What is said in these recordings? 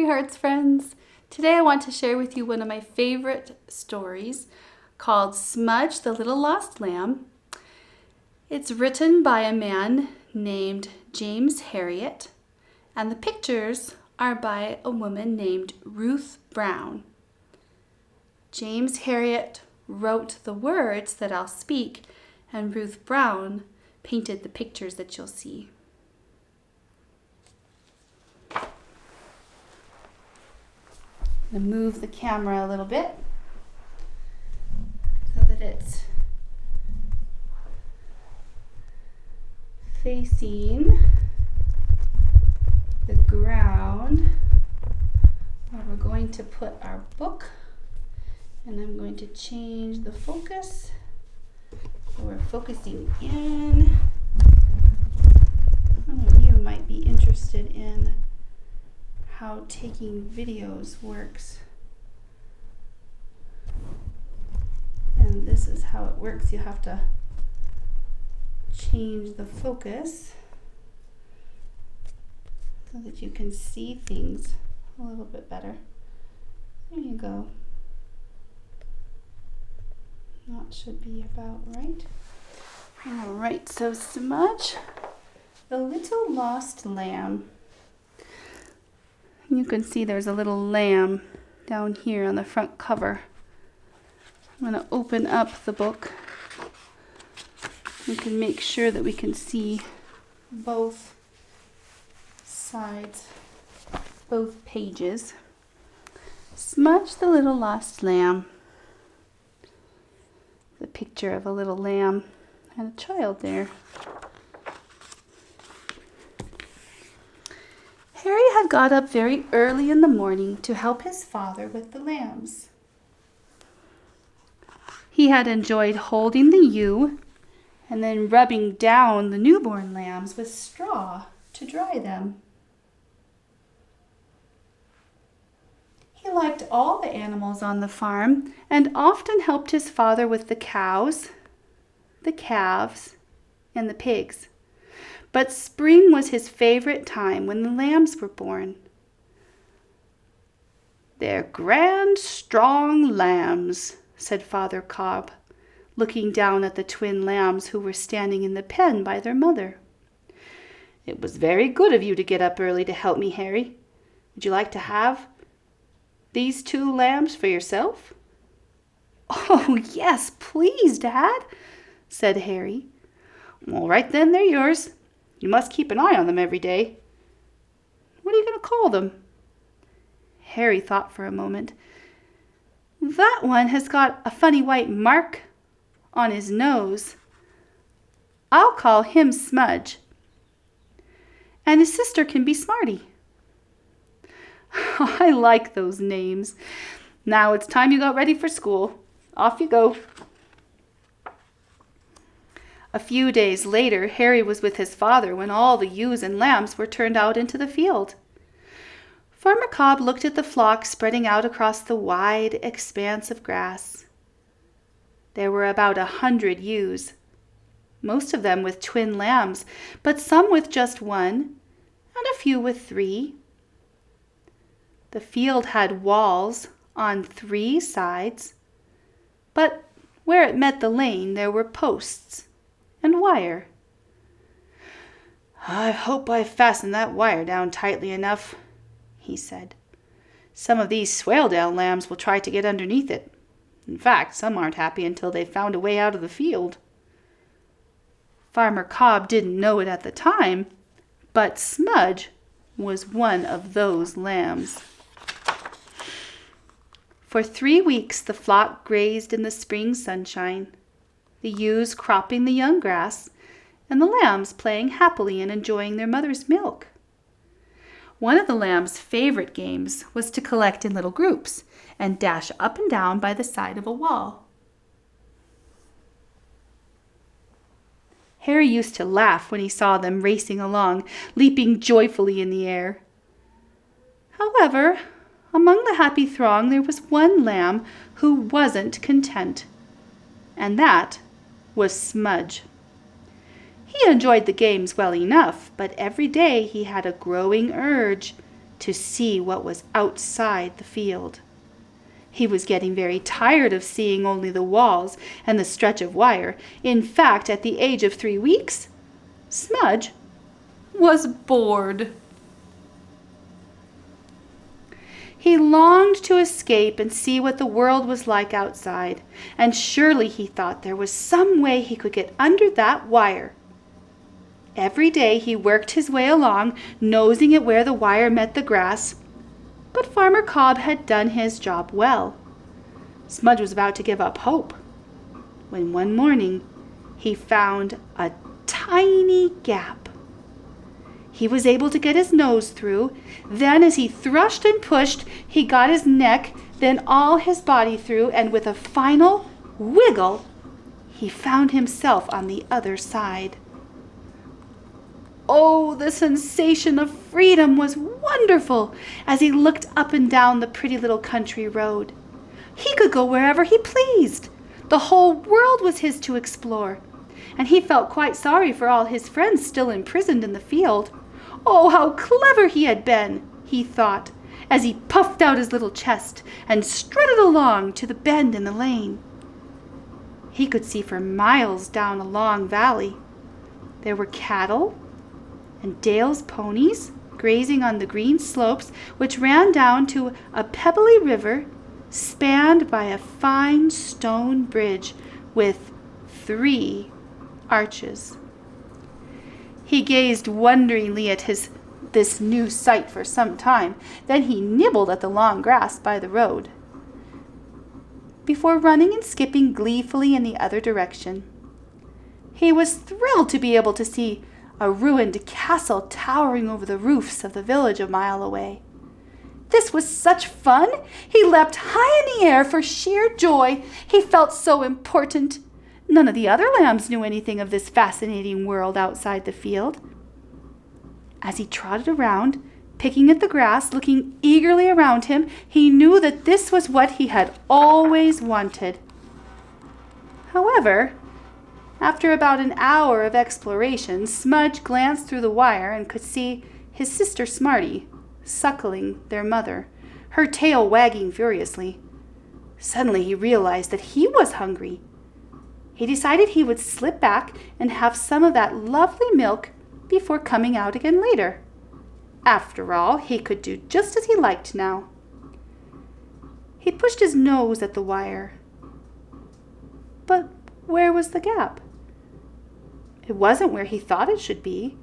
Story Hearts friends! Today I want to share with you one of my favorite stories called Smudge the Little Lost Lamb. It's written by a man named James Herriot, and the pictures are by a woman named Ruth Brown. James Herriot wrote the words that I'll speak, and Ruth Brown painted the pictures that you'll see. I'm going to move the camera a little bit so that it's facing the ground where we're going to put our book, and I'm going to change the focus so we're focusing in. Some of you might be interested in how taking videos works. And this is how it works. You have to change the focus so that you can see things a little bit better. There you go. That should be about right. All right, so Smudge, the Little Lost Lamb. You can see there's a little lamb down here on the front cover. I'm going to open up the book. We can make sure that we can see both sides, both pages. Smudge the Little Lost Lamb. The picture of a little lamb and a child there. Harry had got up very early in the morning to help his father with the lambs. He had enjoyed holding the ewe and then rubbing down the newborn lambs with straw to dry them. He liked all the animals on the farm and often helped his father with the cows, the calves, and the pigs. But spring was his favorite time when the lambs were born. "They're grand, strong lambs," said Father Cobb, looking down at the twin lambs who were standing in the pen by their mother. "It was very good of you to get up early to help me, Harry. Would you like to have these two lambs for yourself?" "Oh, yes, please, Dad," said Harry. "All right then, they're yours. You must keep an eye on them every day. What are you going to call them?" Harry thought for a moment. "That one has got a funny white mark on his nose. I'll call him Smudge. And his sister can be Smarty." "I like those names. Now it's time you got ready for school. Off you go." A few days later, Harry was with his father when all the ewes and lambs were turned out into the field. Farmer Cobb looked at the flock spreading out across the wide expanse of grass. There were about 100 ewes, most of them with twin lambs, but some with just one, and a few with 3. The field had walls on 3 sides, but where it met the lane there were posts and wire. "I hope I've fastened that wire down tightly enough," he said. "Some of these Swaledale lambs will try to get underneath it. In fact, some aren't happy until they've found a way out of the field." Farmer Cobb didn't know it at the time, but Smudge was one of those lambs. For 3 weeks the flock grazed in the spring sunshine, the ewes cropping the young grass, and the lambs playing happily and enjoying their mother's milk. One of the lambs' favorite games was to collect in little groups and dash up and down by the side of a wall. Harry used to laugh when he saw them racing along, leaping joyfully in the air. However, among the happy throng there was one lamb who wasn't content, and that was Smudge. He enjoyed the games well enough, but every day he had a growing urge to see what was outside the field. He was getting very tired of seeing only the walls and the stretch of wire. In fact, at the age of 3 weeks, Smudge was bored. He longed to escape and see what the world was like outside, and surely he thought there was some way he could get under that wire. Every day he worked his way along, nosing it where the wire met the grass, but Farmer Cobb had done his job well. Smudge was about to give up hope, when one morning he found a tiny gap. He was able to get his nose through. Then as he thrushed and pushed, he got his neck, then all his body through, and with a final wiggle, he found himself on the other side. Oh, the sensation of freedom was wonderful as he looked up and down the pretty little country road. He could go wherever he pleased. The whole world was his to explore, and he felt quite sorry for all his friends still imprisoned in the field. Oh, how clever he had been, he thought, as he puffed out his little chest and strutted along to the bend in the lane. He could see for miles down a long valley. There were cattle and Dale's ponies grazing on the green slopes which ran down to a pebbly river spanned by a fine stone bridge with 3 arches. He gazed wonderingly at this new sight for some time. Then he nibbled at the long grass by the road, before running and skipping gleefully in the other direction. He was thrilled to be able to see a ruined castle towering over the roofs of the village a mile away. This was such fun! He leapt high in the air for sheer joy. He felt so important. None of the other lambs knew anything of this fascinating world outside the field. As he trotted around, picking at the grass, looking eagerly around him, he knew that this was what he had always wanted. However, after about an hour of exploration, Smudge glanced through the wire and could see his sister Smarty suckling their mother, her tail wagging furiously. Suddenly he realized that he was hungry. He decided he would slip back and have some of that lovely milk before coming out again later. After all, he could do just as he liked now. He pushed his nose at the wire. But where was the gap? It wasn't where he thought it should be.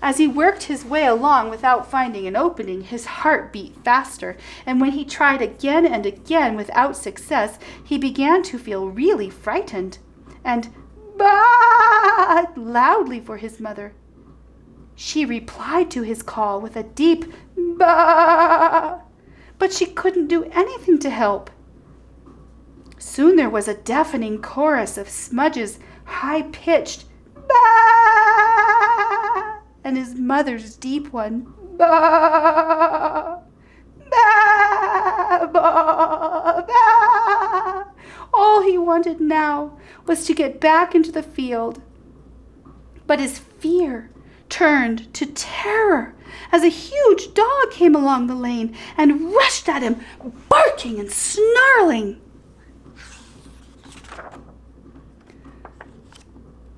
As he worked his way along without finding an opening, his heart beat faster, and when he tried again and again without success, he began to feel really frightened and baa loudly for his mother. She replied to his call with a deep baa, but she couldn't do anything to help. Soon there was a deafening chorus of Smudge's high-pitched baa and his mother's deep one, baa, baa, baa, baa. All he wanted now was to get back into the field. But his fear turned to terror as a huge dog came along the lane and rushed at him, barking and snarling.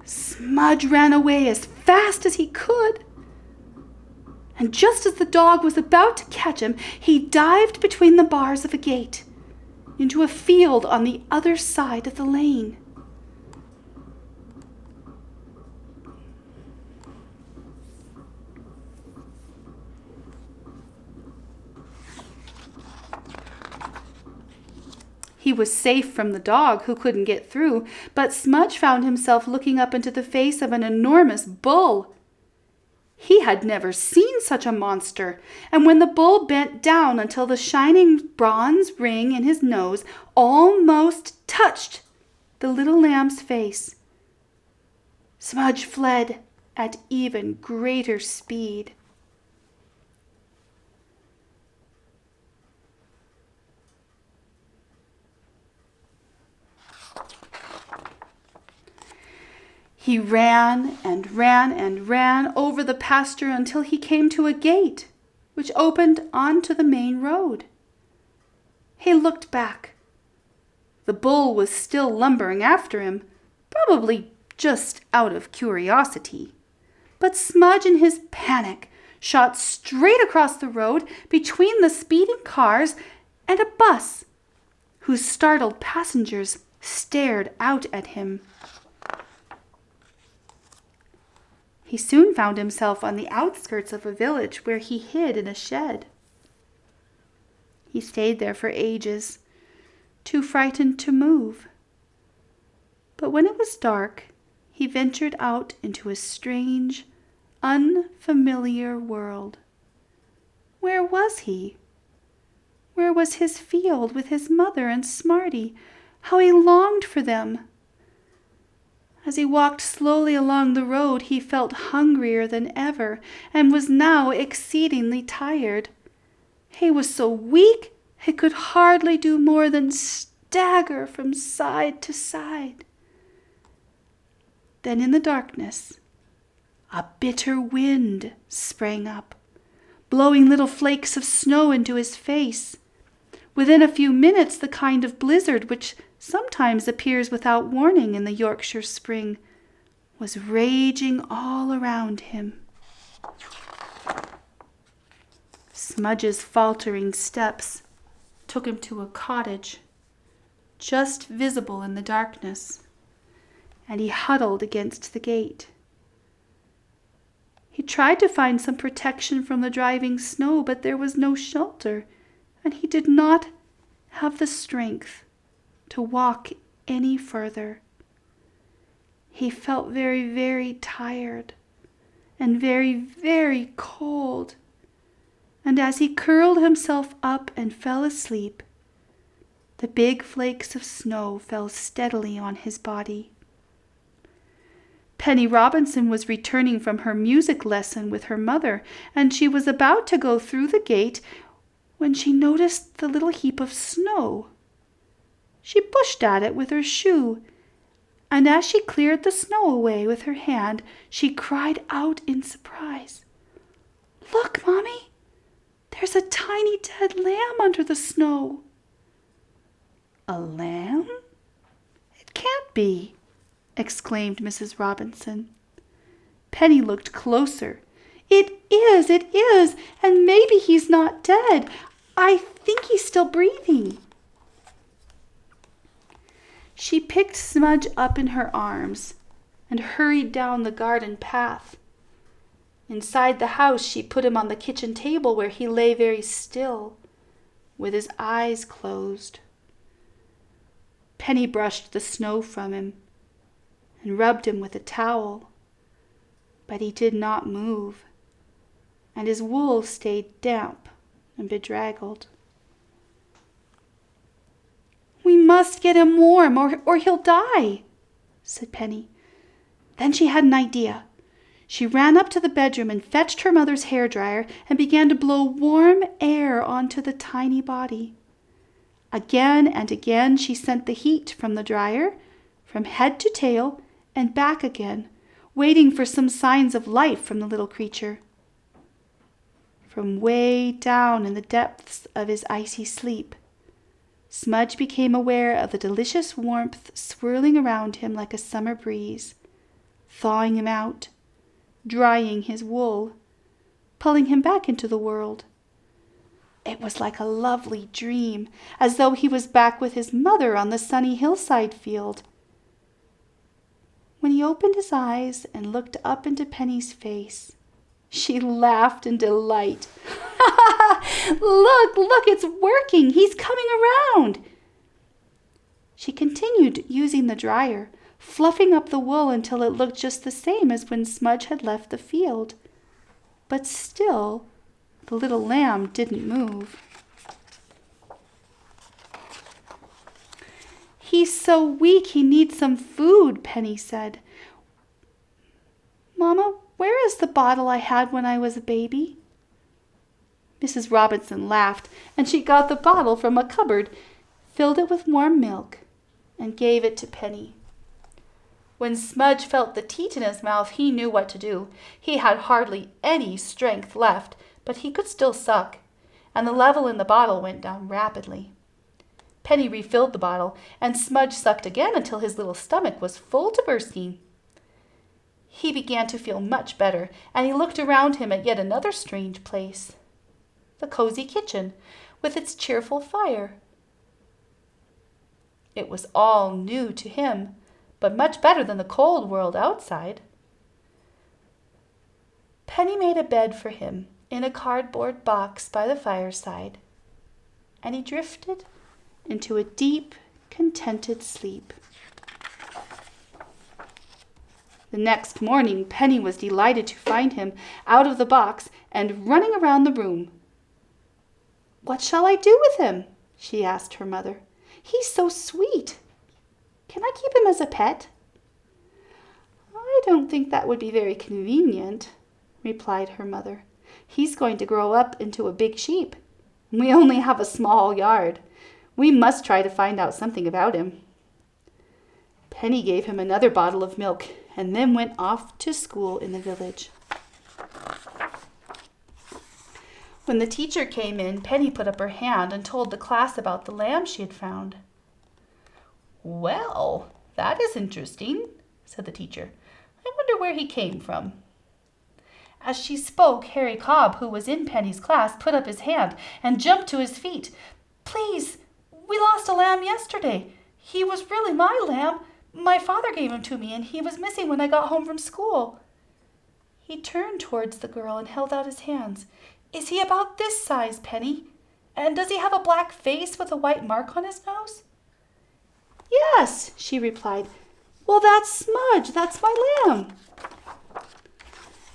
Smudge ran away as fast as he could. And just as the dog was about to catch him, he dived between the bars of a gate into a field on the other side of the lane. He was safe from the dog, who couldn't get through, but Smudge found himself looking up into the face of an enormous bull. He had never seen such a monster, and when the bull bent down until the shining bronze ring in his nose almost touched the little lamb's face, Smudge fled at even greater speed. He ran and ran and ran over the pasture until he came to a gate which opened onto the main road. He looked back. The bull was still lumbering after him, probably just out of curiosity. But Smudge, in his panic, shot straight across the road between the speeding cars and a bus, whose startled passengers stared out at him. He soon found himself on the outskirts of a village where he hid in a shed. He stayed there for ages, too frightened to move. But when it was dark, he ventured out into a strange, unfamiliar world. Where was he? Where was his field with his mother and Smarty? How he longed for them! As he walked slowly along the road, he felt hungrier than ever and was now exceedingly tired. He was so weak he could hardly do more than stagger from side to side. Then in the darkness, a bitter wind sprang up, blowing little flakes of snow into his face. Within a few minutes, the kind of blizzard which sometimes appears without warning in the Yorkshire spring was raging all around him. Smudge's faltering steps took him to a cottage, just visible in the darkness, and he huddled against the gate. He tried to find some protection from the driving snow, but there was no shelter, and he did not have the strength to walk any further. He felt very, very tired and very, very cold, and as he curled himself up and fell asleep, the big flakes of snow fell steadily on his body. Penny Robinson was returning from her music lesson with her mother, and she was about to go through the gate when she noticed the little heap of snow. She pushed at it with her shoe, and as she cleared the snow away with her hand, she cried out in surprise, "Look, Mommy! There's a tiny dead lamb under the snow." "A lamb? It can't be," exclaimed Mrs. Robinson. Penny looked closer. It is, and maybe he's not dead. I think he's still breathing." She picked Smudge up in her arms and hurried down the garden path. Inside the house, she put him on the kitchen table where he lay very still, with his eyes closed. Penny brushed the snow from him and rubbed him with a towel, but he did not move, and his wool stayed damp and bedraggled. "We must get him warm, or he'll die," said Penny. Then she had an idea. She ran up to the bedroom and fetched her mother's hairdryer and began to blow warm air onto the tiny body. Again and again she sent the heat from the dryer, from head to tail, and back again, waiting for some signs of life from the little creature. From way down in the depths of his icy sleep, Smudge became aware of the delicious warmth swirling around him like a summer breeze, thawing him out, drying his wool, pulling him back into the world. It was like a lovely dream, as though he was back with his mother on the sunny hillside field. When he opened his eyes and looked up into Penny's face, she laughed in delight. Look, it's working. He's coming around." She continued using the dryer, fluffing up the wool until it looked just the same as when Smudge had left the field. But still, the little lamb didn't move. "He's so weak he needs some food," Penny said. "Mama, where is the bottle I had when I was a baby?" Mrs. Robinson laughed, and she got the bottle from a cupboard, filled it with warm milk, and gave it to Penny. When Smudge felt the teat in his mouth, he knew what to do. He had hardly any strength left, but he could still suck, and the level in the bottle went down rapidly. Penny refilled the bottle, and Smudge sucked again until his little stomach was full to bursting. He began to feel much better, and he looked around him at yet another strange place, the cozy kitchen, with its cheerful fire. It was all new to him, but much better than the cold world outside. Penny made a bed for him in a cardboard box by the fireside, and he drifted into a deep, contented sleep. The next morning, Penny was delighted to find him out of the box and running around the room. "What shall I do with him?" she asked her mother. "He's so sweet. Can I keep him as a pet?" "I don't think that would be very convenient," replied her mother. "He's going to grow up into a big sheep. We only have a small yard. We must try to find out something about him." Penny gave him another bottle of milk and then went off to school in the village. When the teacher came in, Penny put up her hand and told the class about the lamb she had found. "Well, that is interesting," said the teacher. "I wonder where he came from." As she spoke, Harry Cobb, who was in Penny's class, put up his hand and jumped to his feet. "Please, we lost a lamb yesterday. He was really my lamb. My father gave him to me, and he was missing when I got home from school." He turned towards the girl and held out his hands. "Is he about this size, Penny? And does he have a black face with a white mark on his nose?" "Yes," she replied. "Well, that's Smudge. That's my lamb."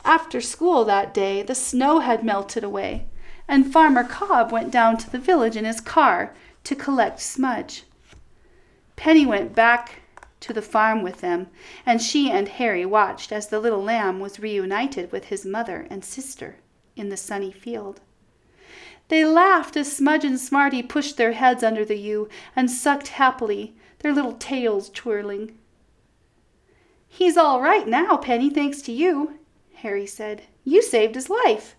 After school that day, the snow had melted away, and Farmer Cobb went down to the village in his car to collect Smudge. Penny went back to the farm with them, and she and Harry watched as the little lamb was reunited with his mother and sister in the sunny field. They laughed as Smudge and Smarty pushed their heads under the ewe and sucked happily, their little tails twirling. "He's all right now, Penny, thanks to you," Harry said. "You saved his life."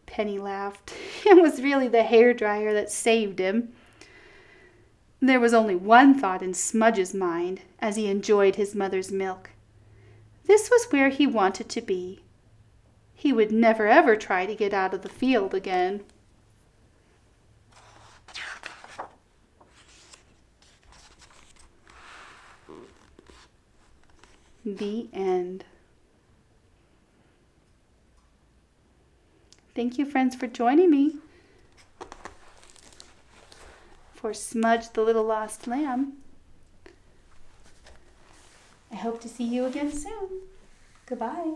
Penny laughed. It was really the hairdryer that saved him. There was only one thought in Smudge's mind as he enjoyed his mother's milk. This was where he wanted to be. He would never ever try to get out of the field again. The end. Thank you, friends, for joining me for Smudge the Little Lost Lamb. I hope to see you again soon. Goodbye.